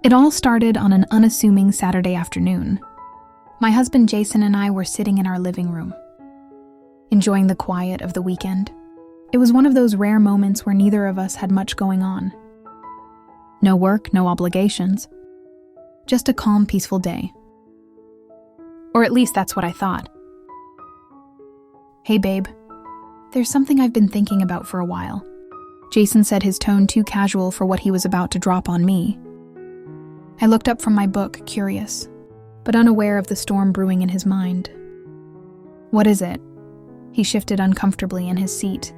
It all started on an unassuming Saturday afternoon. My husband Jason and I were sitting in our living room, enjoying the quiet of the weekend. It was one of those rare moments where neither of us had much going on. No work, no obligations. Just a calm, peaceful day. Or at least that's what I thought. "Hey babe, there's something I've been thinking about for a while," Jason said, his tone too casual for what he was about to drop on me. I looked up from my book, curious, but unaware of the storm brewing in his mind. "What is it?" He shifted uncomfortably in his seat,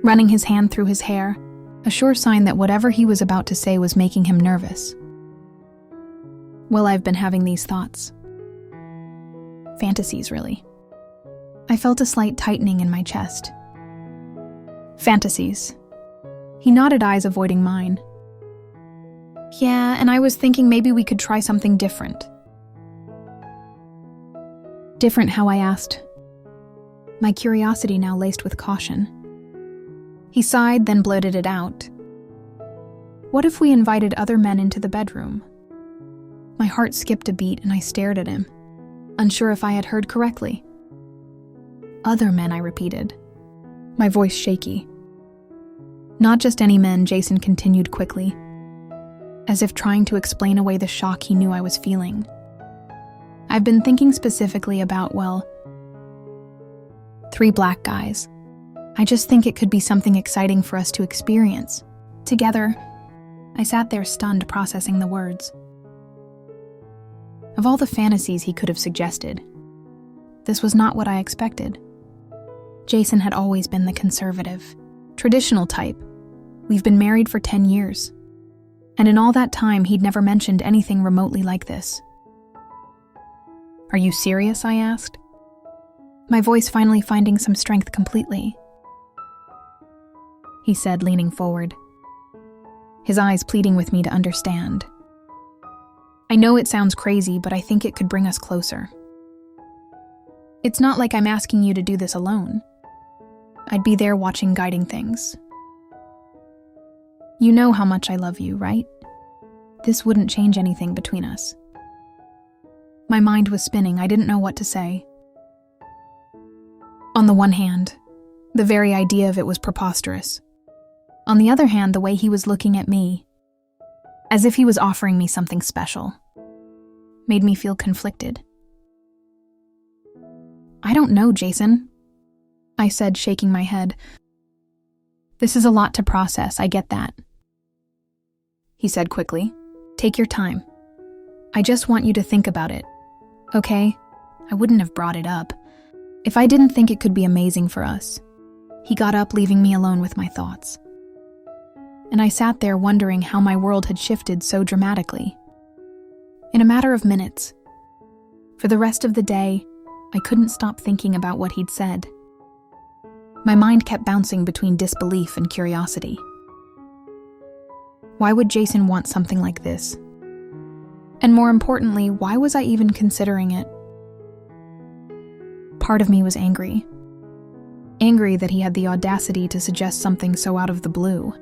running his hand through his hair, a sure sign that whatever he was about to say was making him nervous. "Well, I've been having these thoughts. Fantasies, really." I felt a slight tightening in my chest. "Fantasies." He nodded, eyes avoiding mine. "Yeah, and I was thinking maybe we could try something different." "Different how?" I asked, my curiosity now laced with caution. He sighed, then blurted it out. "What if we invited other men into the bedroom?" My heart skipped a beat and I stared at him, unsure if I had heard correctly. "Other men," I repeated, my voice shaky. "Not just any men," Jason continued quickly, as if trying to explain away the shock he knew I was feeling. "I've been thinking specifically about, 3 black guys. I just think it could be something exciting for us to experience. Together." I sat there stunned, processing the words. Of all the fantasies he could have suggested, this was not what I expected. Jason had always been the conservative, traditional type. We've been married for 10 years. And in all that time, he'd never mentioned anything remotely like this. "Are you serious?" I asked, my voice finally finding some strength completely. He said, leaning forward, his eyes pleading with me to understand. "I know it sounds crazy, but I think it could bring us closer. It's not like I'm asking you to do this alone. I'd be there watching, guiding things. You know how much I love you, right? This wouldn't change anything between us." My mind was spinning. I didn't know what to say. On the one hand, the very idea of it was preposterous. On the other hand, the way he was looking at me, as if he was offering me something special, made me feel conflicted. "I don't know, Jason," I said, shaking my head. "This is a lot to process, I get that." He said quickly, "Take your time. I just want you to think about it, okay? I wouldn't have brought it up if I didn't think it could be amazing for us." He got up, leaving me alone with my thoughts. And I sat there wondering how my world had shifted so dramatically. In a matter of minutes. For the rest of the day, I couldn't stop thinking about what he'd said. My mind kept bouncing between disbelief and curiosity. Why would Jason want something like this? And more importantly, why was I even considering it? Part of me was angry. Angry that he had the audacity to suggest something so out of the blue.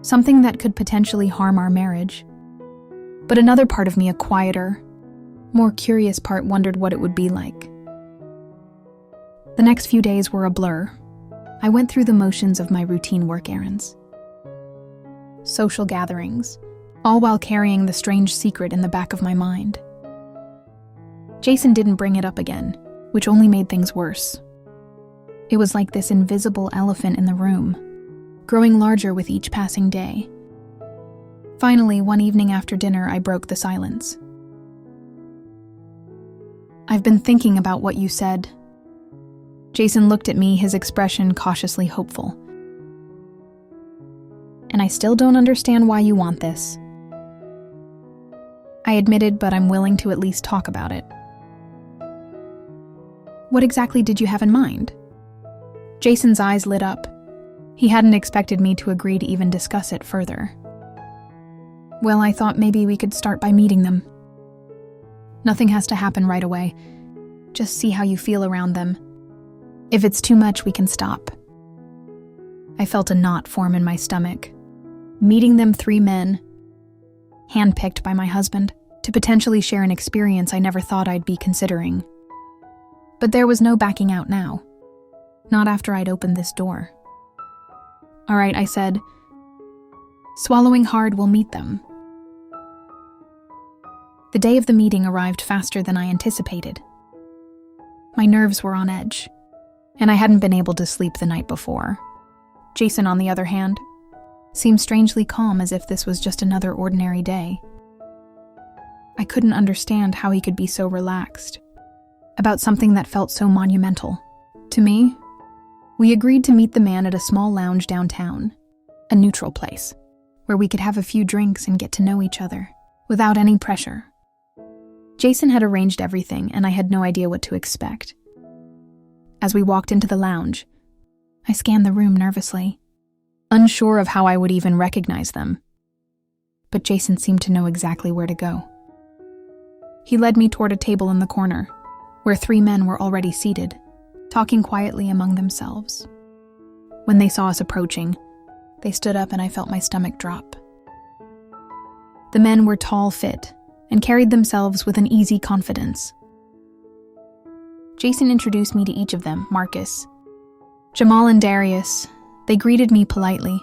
Something that could potentially harm our marriage. But another part of me, a quieter, more curious part, wondered what it would be like. The next few days were a blur. I went through the motions of my routine work errands, social gatherings, all while carrying the strange secret in the back of my mind. Jason didn't bring it up again, which only made things worse. It was like this invisible elephant in the room, growing larger with each passing day. Finally, one evening after dinner, I broke the silence. "I've been thinking about what you said." Jason looked at me, his expression cautiously hopeful. "And I still don't understand why you want this." I admitted, but I'm willing to at least talk about it. "What exactly did you have in mind?" Jason's eyes lit up. He hadn't expected me to agree to even discuss it further. "Well, I thought maybe we could start by meeting them. Nothing has to happen right away. Just see how you feel around them. If it's too much, we can stop." I felt a knot form in my stomach. Meeting them, 3 men. handpicked by my husband, to potentially share an experience I never thought I'd be considering. But there was no backing out now. Not after I'd opened this door. "All right," I said. "Swallowing hard, we'll meet them." The day of the meeting arrived faster than I anticipated. My nerves were on edge, and I hadn't been able to sleep the night before. Jason, on the other hand, seemed strangely calm, as if this was just another ordinary day. I couldn't understand how he could be so relaxed about something that felt so monumental. To me, we agreed to meet the man at a small lounge downtown, a neutral place, where we could have a few drinks and get to know each other, without any pressure. Jason had arranged everything, and I had no idea what to expect. As we walked into the lounge, I scanned the room nervously, unsure of how I would even recognize them. But Jason seemed to know exactly where to go. He led me toward a table in the corner, where 3 men were already seated, talking quietly among themselves. When they saw us approaching, they stood up and I felt my stomach drop. The men were tall, fit, and carried themselves with an easy confidence. Jason introduced me to each of them, Marcus. Jamal and Darius, they greeted me politely,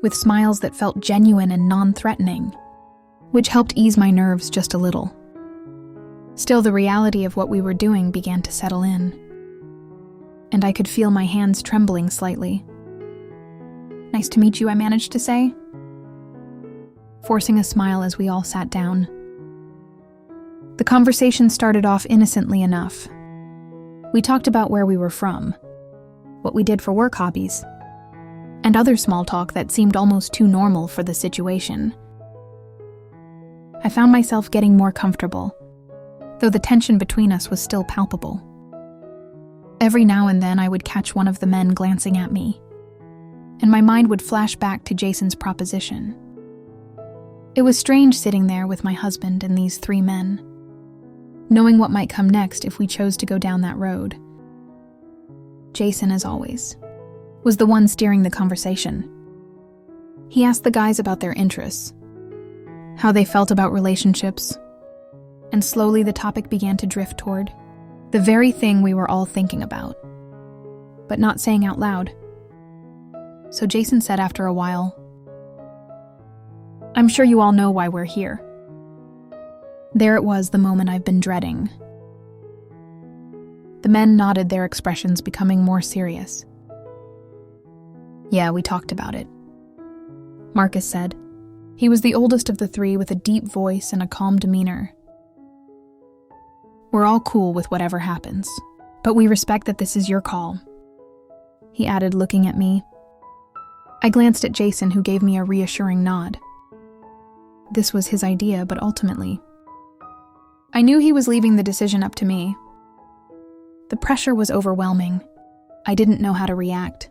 with smiles that felt genuine and non-threatening, which helped ease my nerves just a little. Still, the reality of what we were doing began to settle in, and I could feel my hands trembling slightly. "Nice to meet you," I managed to say, forcing a smile as we all sat down. The conversation started off innocently enough. We talked about where we were from, what we did for work hobbies, and other small talk that seemed almost too normal for the situation. I found myself getting more comfortable, though the tension between us was still palpable. Every now and then I would catch one of the men glancing at me, and my mind would flash back to Jason's proposition. It was strange sitting there with my husband and these 3 men, knowing what might come next if we chose to go down that road. Jason, as always, was the one steering the conversation. He asked the guys about their interests, how they felt about relationships, and slowly the topic began to drift toward the very thing we were all thinking about, but not saying out loud. So Jason said after a while, "I'm sure you all know why we're here." There it was, the moment I've been dreading. The men nodded, their expressions becoming more serious. "Yeah, we talked about it," Marcus said. He was the oldest of the 3 with a deep voice and a calm demeanor. "We're all cool with whatever happens, but we respect that this is your call," he added, looking at me. I glanced at Jason, who gave me a reassuring nod. This was his idea, but ultimately, I knew he was leaving the decision up to me. The pressure was overwhelming. I didn't know how to react.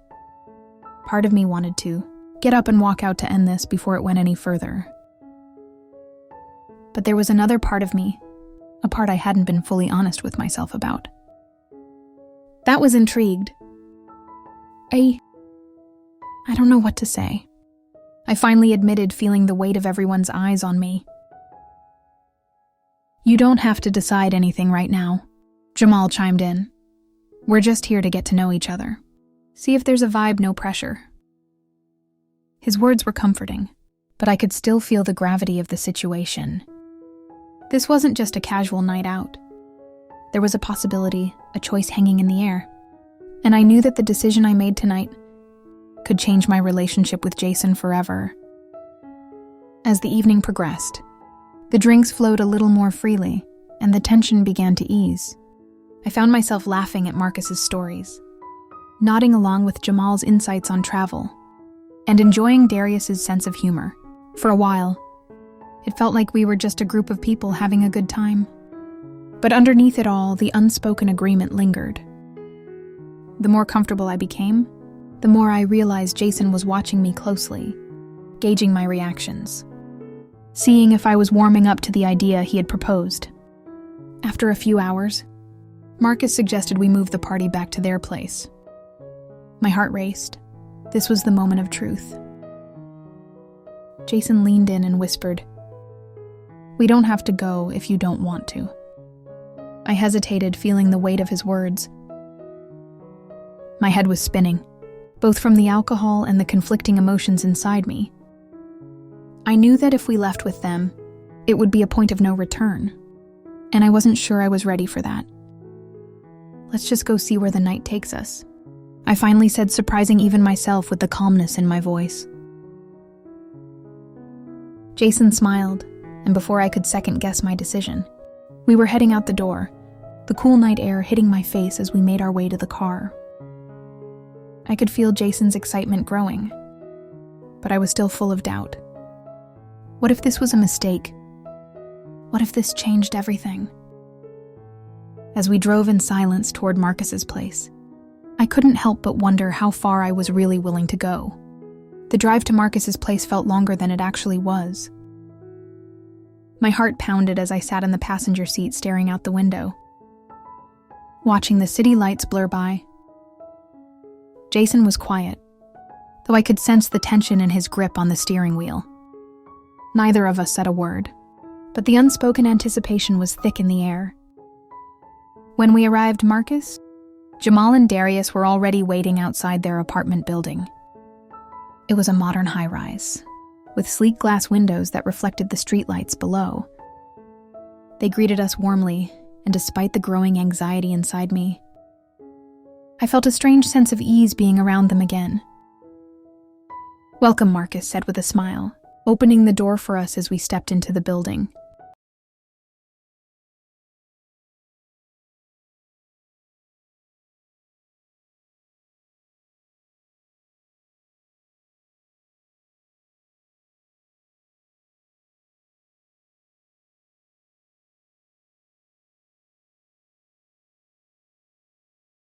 Part of me wanted to get up and walk out to end this before it went any further. But there was another part of me, a part I hadn't been fully honest with myself about, that was intrigued. I don't know what to say. I finally admitted, feeling the weight of everyone's eyes on me. "You don't have to decide anything right now," Jamal chimed in. "We're just here to get to know each other. See if there's a vibe, no pressure." His words were comforting, but I could still feel the gravity of the situation. This wasn't just a casual night out. There was a possibility, a choice hanging in the air. And I knew that the decision I made tonight could change my relationship with Jason forever. As the evening progressed, the drinks flowed a little more freely, and the tension began to ease. I found myself laughing at Marcus's stories, nodding along with Jamal's insights on travel, and enjoying Darius's sense of humor. For a while, it felt like we were just a group of people having a good time. But underneath it all, the unspoken agreement lingered. The more comfortable I became, the more I realized Jason was watching me closely, gauging my reactions, seeing if I was warming up to the idea he had proposed. After a few hours, Marcus suggested we move the party back to their place. My heart raced. This was the moment of truth. Jason leaned in and whispered, We don't have to go if you don't want to. I hesitated, feeling the weight of his words. My head was spinning, both from the alcohol and the conflicting emotions inside me. I knew that if we left with them, it would be a point of no return, and I wasn't sure I was ready for that. Let's just go see where the night takes us, I finally said, surprising even myself with the calmness in my voice. Jason smiled, and before I could second-guess my decision, we were heading out the door, the cool night air hitting my face as we made our way to the car. I could feel Jason's excitement growing, but I was still full of doubt. What if this was a mistake? What if this changed everything? As we drove in silence toward Marcus's place, I couldn't help but wonder how far I was really willing to go. The drive to Marcus's place felt longer than it actually was. My heart pounded as I sat in the passenger seat staring out the window, watching the city lights blur by. Jason was quiet, though I could sense the tension in his grip on the steering wheel. Neither of us said a word, but the unspoken anticipation was thick in the air. When we arrived Marcus, Jamal and Darius were already waiting outside their apartment building. It was a modern high-rise, with sleek glass windows that reflected the streetlights below. They greeted us warmly, and despite the growing anxiety inside me, I felt a strange sense of ease being around them again. "Welcome," Marcus said with a smile, opening the door for us as we stepped into the building.